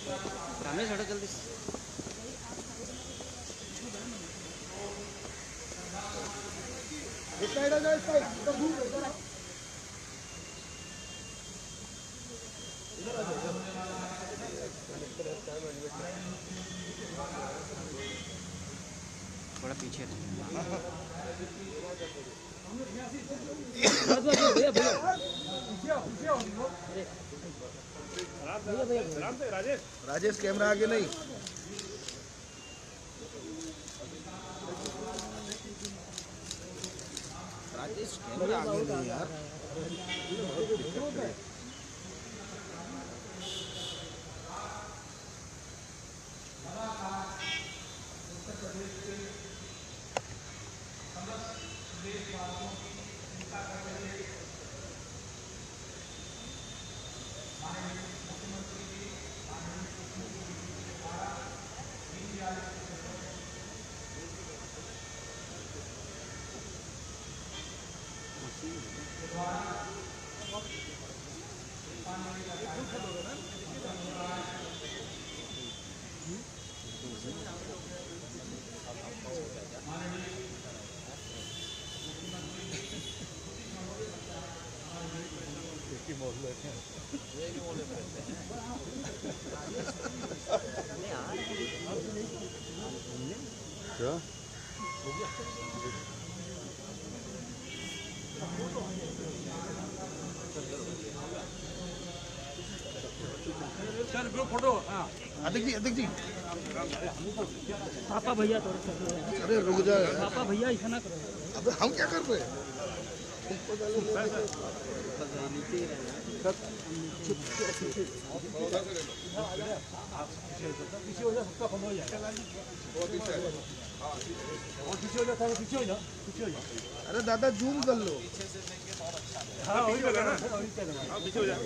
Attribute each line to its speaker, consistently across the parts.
Speaker 1: सामने छोड़ो जल्दी। थोड़ा पीछे
Speaker 2: राजेश कैमरा आगे नहीं। राजेश कैमरा आगे नहीं यार। क्या
Speaker 3: सर ग्रुप फोटो। हाँ
Speaker 2: अधिक जी
Speaker 3: पापा भैया तो
Speaker 2: अरे रुक जाए
Speaker 3: पापा भैया ऐसा ना करो।
Speaker 2: अब हम क्या कर रहे हैं?
Speaker 3: पीछे हो जा, सबका फोटो हो जाएगा। और पीछे हो जा, पीछे हो जा, पीछे हो जा।
Speaker 2: अरे दादा जूम कर लो।
Speaker 3: हाँ वही कर रहा है, पीछे हो जा।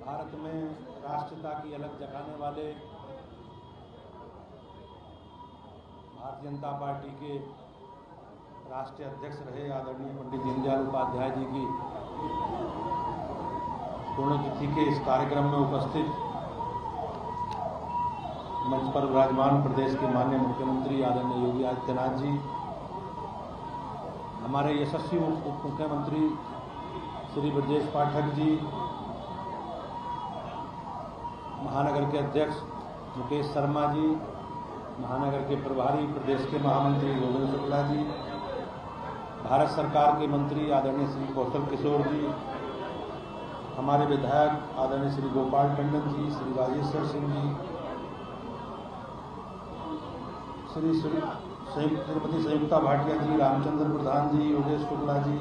Speaker 4: भारत में राष्ट्रीयता की अलग जगाने वाले भारतीय जनता पार्टी के राष्ट्रीय अध्यक्ष रहे आदरणीय पंडित दीनदयाल उपाध्याय जी की पुण्यतिथि के इस कार्यक्रम में उपस्थित मंच पर विराजमान प्रदेश के माननीय मुख्यमंत्री आदरणीय योगी आदित्यनाथ जी, हमारे यशस्वी उप मुख्यमंत्री श्री ब्रजेश पाठक जी, महानगर के अध्यक्ष मुकेश शर्मा जी, महानगर के प्रभारी प्रदेश के महामंत्री गोविंद शुक्ला जी, भारत सरकार के मंत्री आदरणीय श्री कौशल किशोर जी, हमारे विधायक आदरणीय श्री गोपाल टंडन जी, श्री राजेश्वर सिंह जी, श्रीमती संयुक्ता भाटिया जी, रामचंद्र प्रधान जी, योगेश शुक्ला जी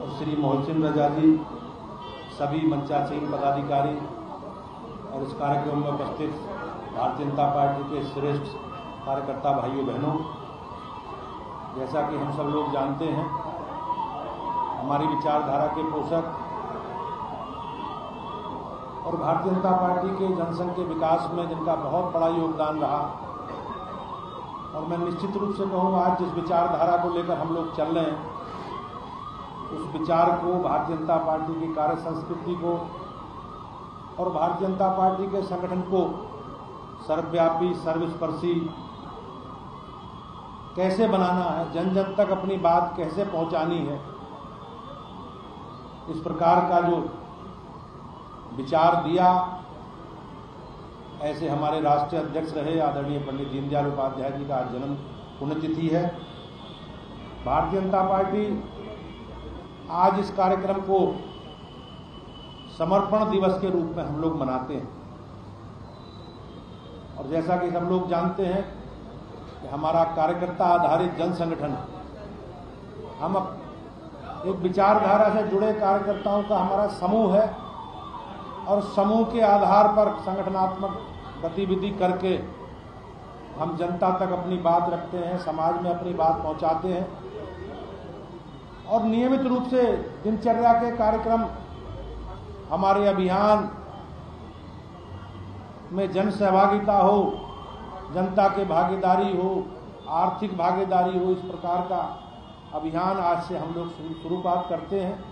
Speaker 4: और श्री मोहसिन रजा जी, सभी मंचासीन पदाधिकारी और इस कार्यक्रम में उपस्थित भारतीय जनता पार्टी के श्रेष्ठ कार्यकर्ता भाइयों बहनों, जैसा कि हम सब लोग जानते हैं, हमारी विचारधारा के पोषक और भारतीय जनता पार्टी के जनसंघ के विकास में जिनका बहुत बड़ा योगदान रहा, और मैं निश्चित रूप से कहूँ आज जिस विचारधारा को लेकर हम लोग चल रहे हैं, उस विचार को, भारतीय जनता पार्टी की कार्य संस्कृति को और भारतीय जनता पार्टी के संगठन को सर्वव्यापी सर्वस्पर्शी कैसे बनाना है, जन जन तक अपनी बात कैसे पहुंचानी है, इस प्रकार का जो विचार दिया, ऐसे हमारे राष्ट्रीय अध्यक्ष रहे आदरणीय पंडित दीनदयाल उपाध्याय जी का आज जन्म पुण्यतिथि है। भारतीय जनता पार्टी आज इस कार्यक्रम को समर्पण दिवस के रूप में हम लोग मनाते हैं। और जैसा कि सब लोग जानते हैं कि हमारा कार्यकर्ता आधारित जन संगठन है। हम एक विचारधारा से जुड़े कार्यकर्ताओं का हमारा समूह है और समूह के आधार पर संगठनात्मक गतिविधि करके हम जनता तक अपनी बात रखते हैं, समाज में अपनी बात पहुंचाते हैं और नियमित रूप से दिनचर्या के कार्यक्रम, हमारे अभियान में जन सहभागिता हो, जनता के भागीदारी हो, आर्थिक भागीदारी हो, इस प्रकार का अभियान आज से हम लोग शुरुआत करते हैं।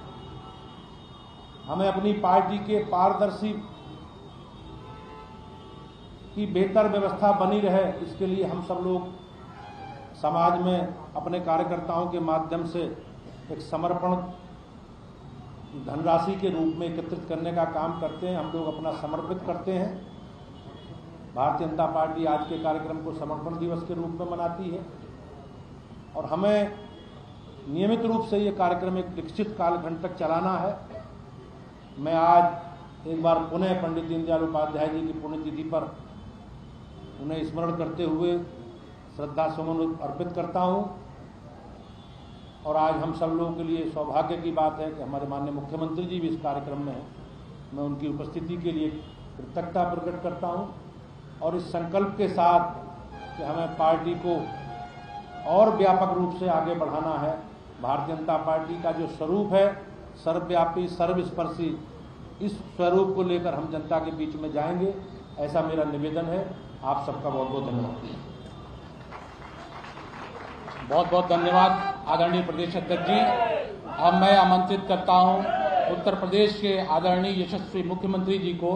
Speaker 4: हमें अपनी पार्टी के पारदर्शी की बेहतर व्यवस्था बनी रहे, इसके लिए हम सब लोग समाज में अपने कार्यकर्ताओं के माध्यम से एक समर्पण धनराशि के रूप में एकत्रित करने का काम करते हैं। हम लोग अपना समर्पित करते हैं। भारतीय जनता पार्टी आज के कार्यक्रम को समर्पण दिवस के रूप में मनाती है और हमें नियमित रूप से ये कार्यक्रम एक निश्चित कालखंड तक चलाना है। मैं आज एक बार पुनः पंडित दीनदयाल उपाध्याय जी की पुण्यतिथि पर उन्हें स्मरण करते हुए श्रद्धा सुमन अर्पित करता हूं और आज हम सब लोगों के लिए सौभाग्य की बात है कि हमारे माननीय मुख्यमंत्री जी भी इस कार्यक्रम में हैं। मैं उनकी उपस्थिति के लिए कृतज्ञता प्रकट करता हूं और इस संकल्प के साथ कि हमें पार्टी को और व्यापक रूप से आगे बढ़ाना है। भारतीय जनता पार्टी का जो स्वरूप है सर्वव्यापी सर्वस्पर्शी, इस स्वरूप को लेकर हम जनता के बीच में जाएंगे, ऐसा मेरा निवेदन है। आप सबका बहुत बहुत धन्यवाद।
Speaker 3: बहुत बहुत धन्यवाद आदरणीय प्रदेश अध्यक्ष जी। अब मैं आमंत्रित करता हूं उत्तर प्रदेश के आदरणीय यशस्वी मुख्यमंत्री जी को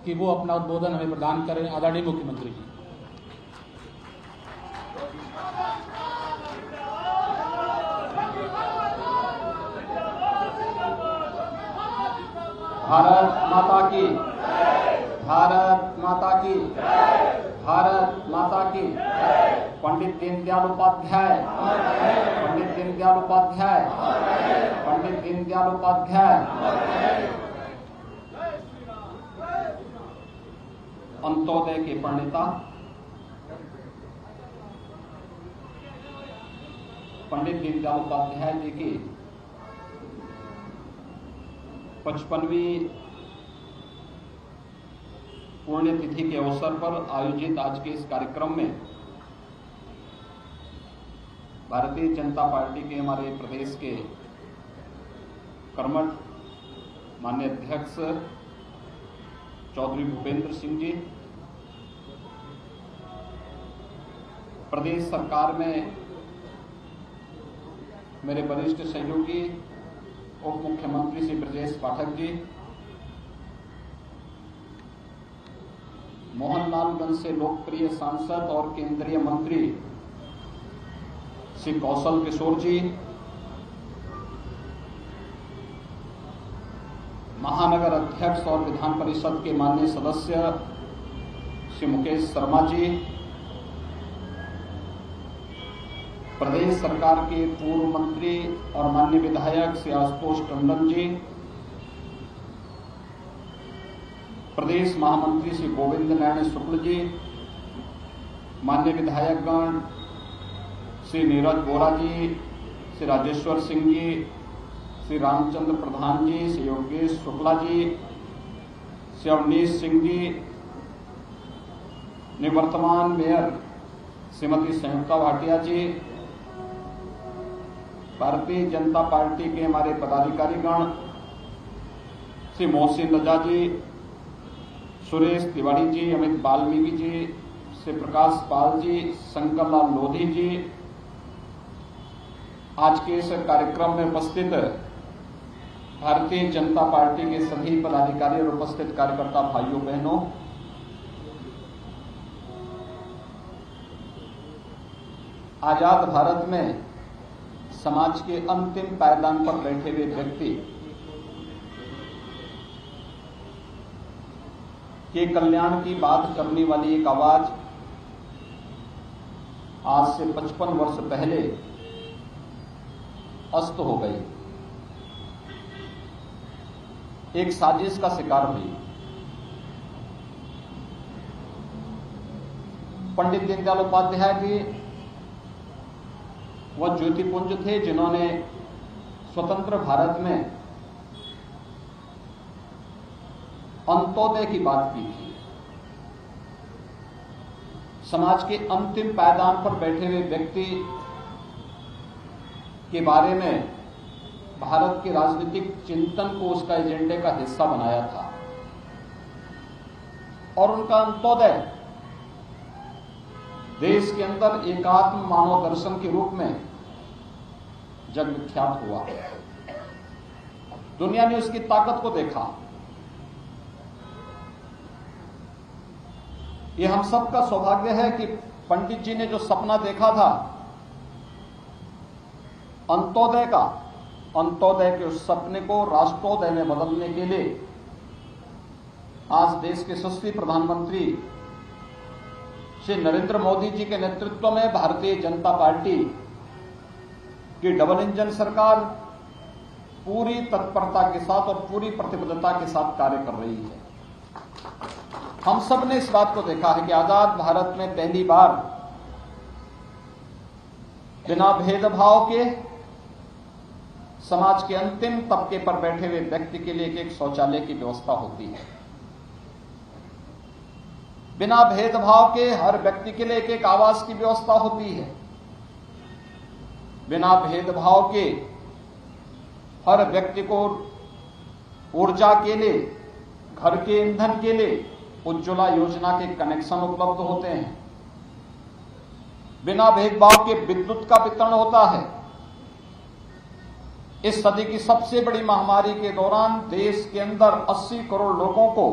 Speaker 3: कि वो अपना उद्बोधन हमें प्रदान करें। आदरणीय मुख्यमंत्री जी।
Speaker 1: भारत माता की, भारत माता की, भारत माता की। पंडित दीनदयाल उपाध्याय, पंडित दीनदयाल उपाध्याय, पंडित दीनदयाल उपाध्याय। अंत्योदय के प्रणेता पंडित दीनदयाल उपाध्याय जी की 55वीं पुण्यतिथि के अवसर पर आयोजित आज के इस कार्यक्रम में भारतीय जनता पार्टी के हमारे प्रदेश के कर्मठ माननीय अध्यक्ष चौधरी भूपेंद्र सिंह जी, प्रदेश सरकार में मेरे वरिष्ठ सहयोगी उप मुख्यमंत्री श्री ब्रजेश पाठक जी, मोहनलालगंज से लोकप्रिय सांसद और केंद्रीय मंत्री श्री कौशल किशोर जी, महानगर अध्यक्ष और विधान परिषद के माननीय सदस्य श्री मुकेश शर्मा जी, प्रदेश सरकार के पूर्व मंत्री और माननीय विधायक श्री आशुतोष टंडन जी, प्रदेश महामंत्री श्री गोविंद नारायण शुक्ल जी, माननीय विधायकगण श्री नीरज बोरा जी, श्री राजेश्वर सिंह जी, श्री रामचंद्र प्रधान जी, श्री योगेश शुक्ला जी, श्री अवनीश सिंह जी, निवर्तमान मेयर श्रीमती संयुक्ता भाटिया जी, भारतीय जनता पार्टी के हमारे पदाधिकारीगण श्री मोहसिन रजा जी, सुरेश तिवारी जी, अमित वाल्मीकि जी, श्री प्रकाश पाल जी, शंकर लाल लोधी जी, आज के इस कार्यक्रम में उपस्थित भारतीय जनता पार्टी के सभी पदाधिकारी और उपस्थित कार्यकर्ता भाइयों बहनों, आजाद भारत में समाज के अंतिम पायदान पर बैठे हुए व्यक्ति के कल्याण की बात करने वाली एक आवाज आज से 55 वर्ष पहले अस्त हो गई, एक साजिश का शिकार हुई। पंडित दीनदयाल उपाध्याय जी वह ज्योतिपुंज थे जिन्होंने स्वतंत्र भारत में अंत्योदय की बात की थी। समाज के अंतिम पायदान पर बैठे हुए व्यक्ति के बारे में भारत के राजनीतिक चिंतन को उसका एजेंडे का हिस्सा बनाया था और उनका अंत्योदय देश के अंदर एकात्म मानव दर्शन के रूप में जग विख्यात हुआ। दुनिया ने उसकी ताकत को देखा। यह हम सबका सौभाग्य है कि पंडित जी ने जो सपना देखा था अंत्योदय के उस सपने को राष्ट्रोदय में बदलने के लिए आज देश के यशस्वी प्रधानमंत्री श्री नरेंद्र मोदी जी के नेतृत्व में भारतीय जनता पार्टी की डबल इंजन सरकार पूरी तत्परता के साथ और पूरी प्रतिबद्धता के साथ कार्य कर रही है। हम सब ने इस बात को देखा है कि आजाद भारत में पहली बार बिना भेदभाव के समाज के अंतिम तबके पर बैठे हुए व्यक्ति के लिए एक शौचालय की व्यवस्था होती है। बिना भेदभाव के हर व्यक्ति के लिए एक आवास की व्यवस्था होती है। बिना भेदभाव के हर व्यक्ति को ऊर्जा के लिए, घर के ईंधन के लिए उज्ज्वला योजना के कनेक्शन उपलब्ध होते हैं। बिना भेदभाव के विद्युत का वितरण होता है। इस सदी की सबसे बड़ी महामारी के दौरान देश के अंदर 80 करोड़ लोगों को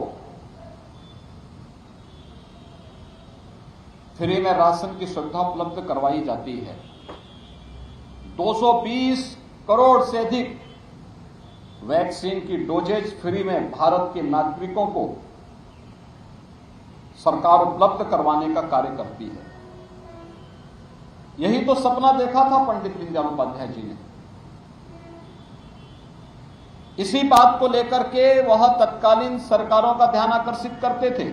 Speaker 1: फ्री में राशन की सुविधा उपलब्ध करवाई जाती है। 220 करोड़ से अधिक वैक्सीन की डोजेज फ्री में भारत के नागरिकों को सरकार उपलब्ध करवाने का कार्य करती है। यही तो सपना देखा था पंडित दीनदयाल उपाध्याय जी ने। इसी बात को लेकर के वह तत्कालीन सरकारों का ध्यान आकर्षित करते थे,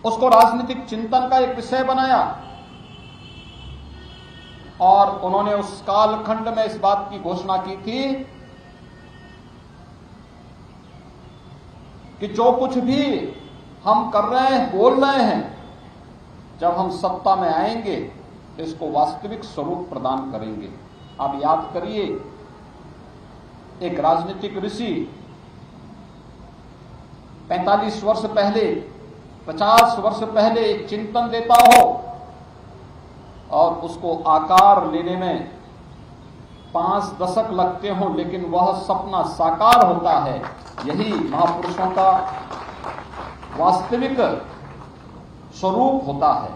Speaker 1: उसको राजनीतिक चिंतन का एक विषय बनाया और उन्होंने उस कालखंड में इस बात की घोषणा की थी कि जो कुछ भी हम कर रहे हैं, बोल रहे हैं, जब हम सत्ता में आएंगे इसको वास्तविक स्वरूप प्रदान करेंगे। आप याद करिए, एक राजनीतिक ऋषि 45 वर्ष पहले, 50 वर्ष पहले एक चिंतन देता हो और उसको आकार लेने में 5 दशक लगते हों, लेकिन वह सपना साकार होता है। यही महापुरुषों का वास्तविक स्वरूप होता है।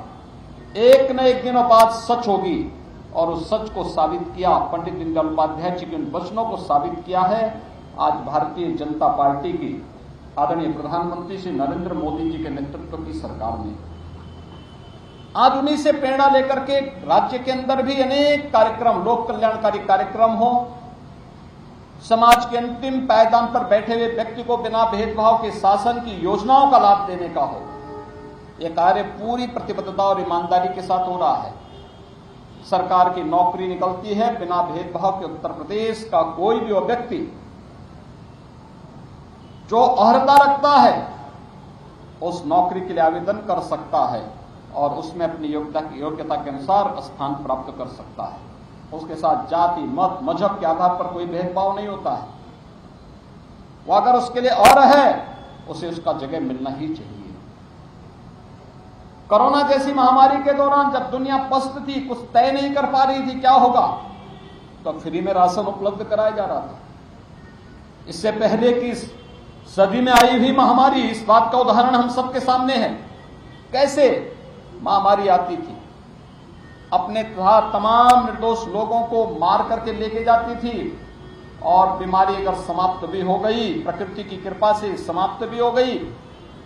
Speaker 1: एक न एक दिन बात सच होगी और उस सच को साबित किया पंडित दीनदयाल उपाध्याय जी के उन वचनों को साबित किया है आज भारतीय जनता पार्टी की आदरणीय प्रधानमंत्री श्री नरेंद्र मोदी जी के नेतृत्व की सरकार ने। आज उन्हीं से प्रेरणा लेकर के राज्य के अंदर भी अनेक कार्यक्रम, लोक कल्याणकारी कार्यक्रम हो, समाज के अंतिम पायदान पर बैठे हुए व्यक्ति को बिना भेदभाव के शासन की योजनाओं का लाभ देने का हो। यह कार्य पूरी प्रतिबद्धता और ईमानदारी के साथ हो रहा है। सरकार की नौकरी निकलती है बिना भेदभाव के। उत्तर प्रदेश का कोई भी व्यक्ति जो अर्हता रखता है उस नौकरी के लिए आवेदन कर सकता है और उसमें अपनी योग्यता के अनुसार स्थान प्राप्त कर सकता है। उसके साथ जाति, मत, मजहब के आधार पर कोई भेदभाव नहीं होता है। वो अगर उसके लिए अर्ह है उसे उसका जगह मिलना ही चाहिए। कोरोना जैसी महामारी के दौरान जब दुनिया पस्त थी, कुछ तय नहीं कर पा रही थी क्या होगा, तो फ्री में राशन उपलब्ध कराया जा रहा था। इससे पहले की सदी में आई हुई महामारी, इस बात का उदाहरण हम सबके सामने है। कैसे महामारी आती थी, अपने तमाम निर्दोष लोगों को मार करके लेके जाती थी और बीमारी अगर समाप्त भी हो गई, प्रकृति की कृपा से समाप्त भी हो गई,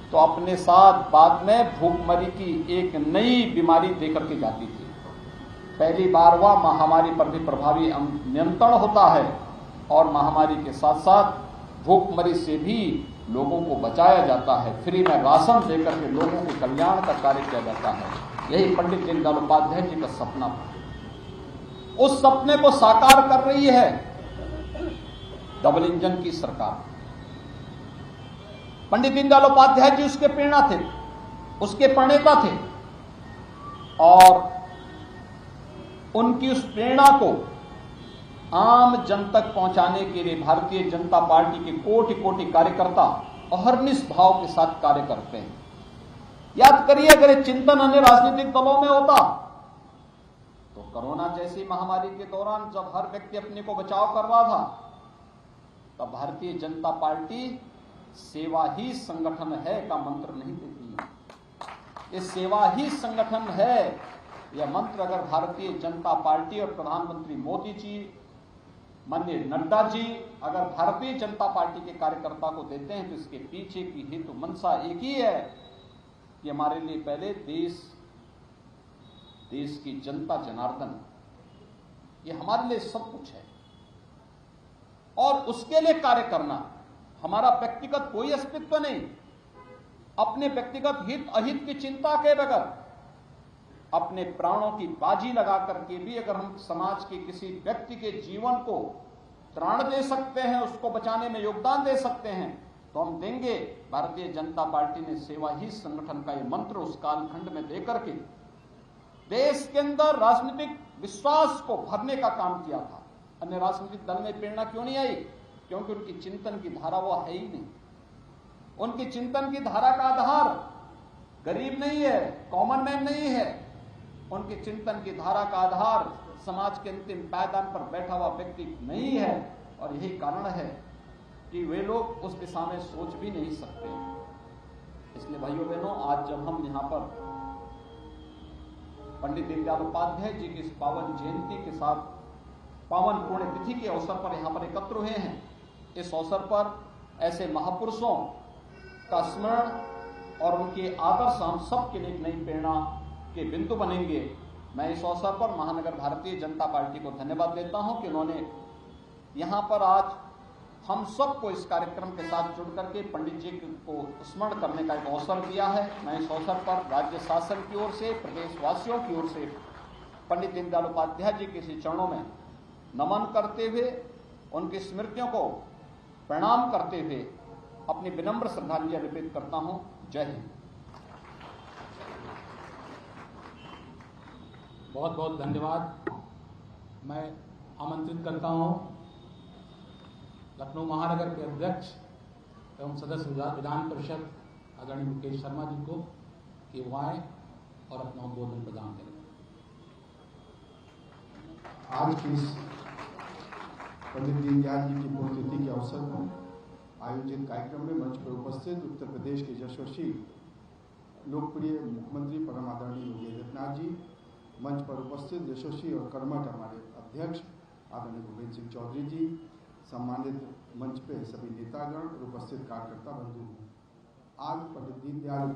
Speaker 1: तो अपने साथ बाद में भूखमरी की एक नई बीमारी देकर के जाती थी। पहली बार वह महामारी पर भी प्रभावी नियंत्रण होता है और महामारी के साथ साथ भूखमरी से भी लोगों को बचाया जाता है। फ्री में राशन देकर के लोगों के कल्याण का कार्य किया जाता है। यही पंडित दीनदयाल उपाध्याय जी का सपना था। उस सपने को साकार कर रही है डबल इंजन की सरकार। पंडित दीनदयाल उपाध्याय जी उसके प्रेरणा थे, उसके प्रणेता थे और उनकी उस प्रेरणा को आम जन तक पहुंचाने के लिए भारतीय जनता पार्टी के कोटि कोटि कार्यकर्ता अहर्निश भाव के साथ कार्य करते हैं। याद करिए, अगर ये चिंतन अन्य राजनीतिक दलों में होता तो कोरोना जैसी महामारी के दौरान जब हर व्यक्ति अपने को बचाव कर रहा था, तब भारतीय जनता पार्टी सेवा ही संगठन है का मंत्र नहीं देती। ये सेवा ही संगठन है, यह मंत्र अगर भारतीय जनता पार्टी और प्रधानमंत्री मोदी जी, माननीय नड्डा जी अगर भारतीय जनता पार्टी के कार्यकर्ता को देते हैं, तो इसके पीछे की हेतु मंशा एक ही है कि हमारे लिए पहले देश की जनता जनार्दन, ये हमारे लिए सब कुछ है और उसके लिए कार्य करना। हमारा व्यक्तिगत कोई अस्तित्व नहीं, अपने व्यक्तिगत हित अहित की चिंता के बगैर अपने प्राणों की बाजी लगा करके भी अगर हम समाज के किसी व्यक्ति के जीवन को त्राण दे सकते हैं, उसको बचाने में योगदान दे सकते हैं, तो हम देंगे। भारतीय जनता पार्टी ने सेवा ही संगठन का ये मंत्र उस कालखंड में देकर के देश के अंदर राजनीतिक विश्वास को भरने का काम किया था। अन्य राजनीतिक दल में प्रेरणा क्यों नहीं आई? क्योंकि उनकी चिंतन की धारा वो है ही नहीं। उनकी चिंतन की धारा का आधार गरीब नहीं है, कॉमन मैन नहीं है। उनके चिंतन की धारा का आधार समाज के अंतिम पायदान पर बैठा हुआ व्यक्ति नहीं है और यही कारण है कि वे लोग उस दिशा में सोच भी नहीं सकते। इसलिए भाइयों बहनों, आज जब हम यहाँ पर पंडित दीनदयाल उपाध्याय जी की इस पावन जयंती के साथ पावन पुण्यतिथि के अवसर पर यहाँ पर एकत्र हुए हैं, इस अवसर पर ऐसे महापुरुषों का स्मरण और उनके आदर्श हम सबके लिए एक नई प्रेरणा के बिंदु बनेंगे। मैं इस अवसर पर महानगर भारतीय जनता पार्टी को धन्यवाद देता हूं कि उन्होंने यहाँ पर आज हम सबको इस कार्यक्रम के साथ जुड़ करके पंडित जी को स्मरण करने का एक अवसर दिया है। मैं इस अवसर पर राज्य शासन की ओर से, प्रदेशवासियों की ओर से पंडित दीनदयाल उपाध्याय जी के श्री चरणों में नमन करते हुए, उनकी स्मृतियों को प्रणाम करते हुए अपनी विनम्र श्रद्धांजलि अर्पित करता हूं। जय हिंद।
Speaker 3: बहुत बहुत धन्यवाद। मैं आमंत्रित करता हूं लखनऊ महानगर के अध्यक्ष एवं सदस्य विधान परिषद आदरणीय मुकेश शर्मा जी को कि वो आए और अपना उद्बोधन प्रदान करें।
Speaker 5: आज की इस पंडित दीनदयाल जी की पुण्यतिथि के अवसर पर आयोजित कार्यक्रम में मंच पर उपस्थित उत्तर प्रदेश के यशस्वी लोकप्रिय मुख्यमंत्री परम आदरणीय योगी आदित्यनाथ जी, मंच पर उपस्थित यशस्वी और कर्मठ हमारे अध्यक्ष आदरणीय भूपेंद्र सिंह चौधरी जी, सम्मानित मंच पे सभी नेतागण और उपस्थित कार्यकर्ता बंधु। आज पंडित दीनदयाल